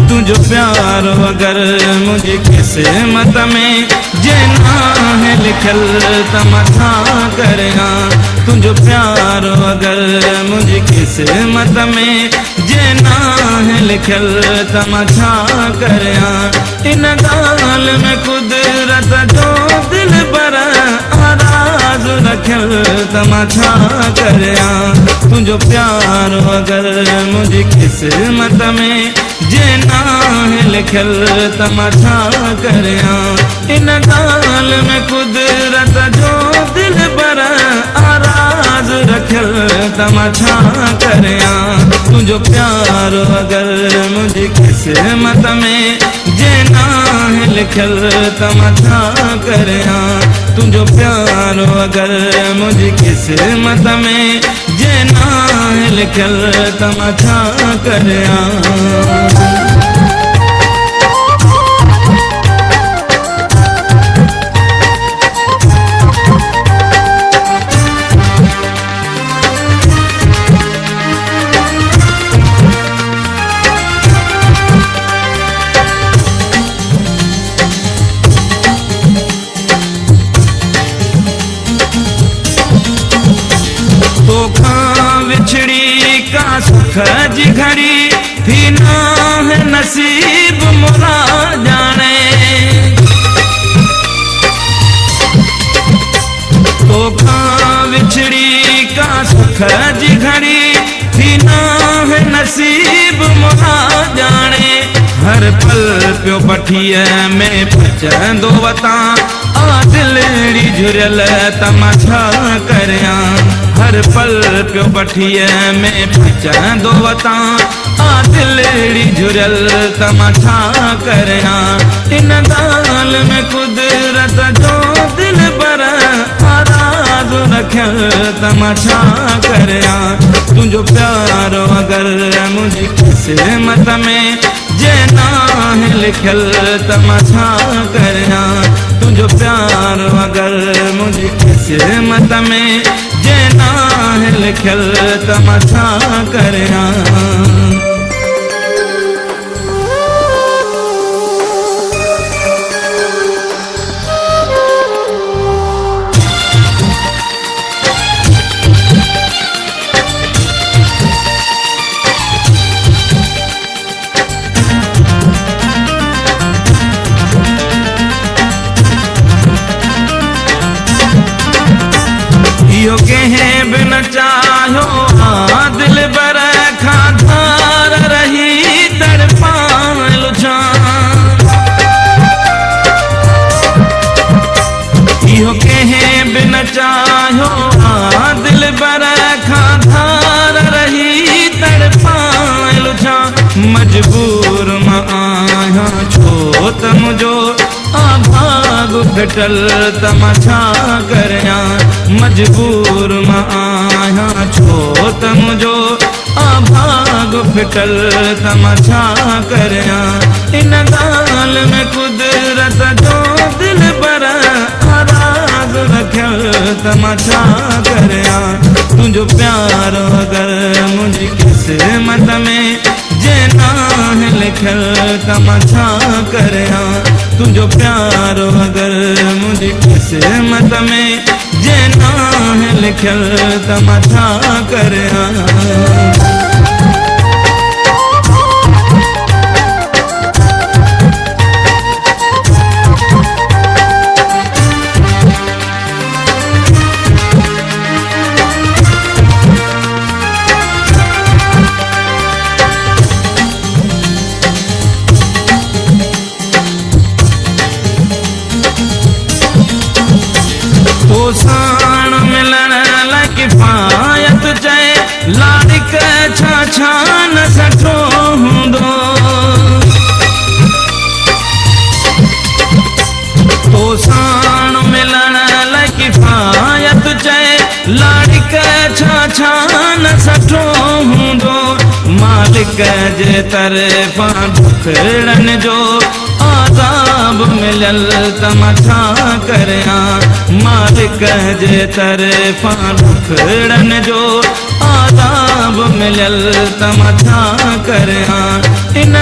तुझो प्यार अगर मुझे किस्मत में जेना है लिखल तमथा करया। तुझो प्यार अगर मुझे किस्मत में जेना है लिखल तमथा करया। इन गाल में कुदरत जो दिल पर आराज रखल तमथा करया। तुझो प्यार अगर मुझे किस्मत में जेना है लिखल तमथा करया। इन गाल में कुदरत जो दिल पर आराज रखल तमथा करया। तुझो प्यार अगर मुझे किस्मत में जेना है लिखल तमथा करया। तुझो प्यार अगर मुझे किस्मत में जेना है लिखल तमथा करया। बिछड़ी का सुख जी घड़ी थी ना है नसीब मोरा जाने। तो बिछड़ी का सुख जी घड़ी थी ना है नसीब मोरा जाने। हर पल प्यो पठिए में पचंदो वता आ दिलड़ी झुरल तमाशा करया। हर पल प्यो पठिए में पचंदो वता आ दिलड़ी झुरल तमाशा करया। इन गाल में कुदरत जो दिल पर आराज रखल तमाशा करया। तुझो प्यार अगर मुझे किस्मत में जेना है लिखल तमथा करया। तुझो प्यार अगर मुझे किस्मत में जेना है लिखल तमथा करया। यो कहे बिन चाहो आ दिल बर खाधार रही तड़पाल जान। यो कहे बिन चाहो आ दिल बर खाधार रही तड़पाल जान। मजबूर में आया छो तमुझो भाग फिटल तमथा करया। मजबूर में आया छो तमुझो भाग फिटल तमथा करया। इन गाल में कुदरत जो दिल पर आराज रखल तमथा करया। तुझो प्यार अगर मुझे किस्मत में जेना है लिखल तमथा करया। तुझो प्यार अगर मुझे किस्मत में जेना है लिखल तमथा करया। साण मिलन किफायत चए लाड़िक छाछान सठो हूंदो। तो साण मिलन किफायत चए लाड़िक छाछान सठो हूंदो। मालिक जे तरफा दुखड़न जो आदाब मिलल तमथा करया। मालिक जे तरफा दुखड़न जो आदाब मिलल तमथा करया। इन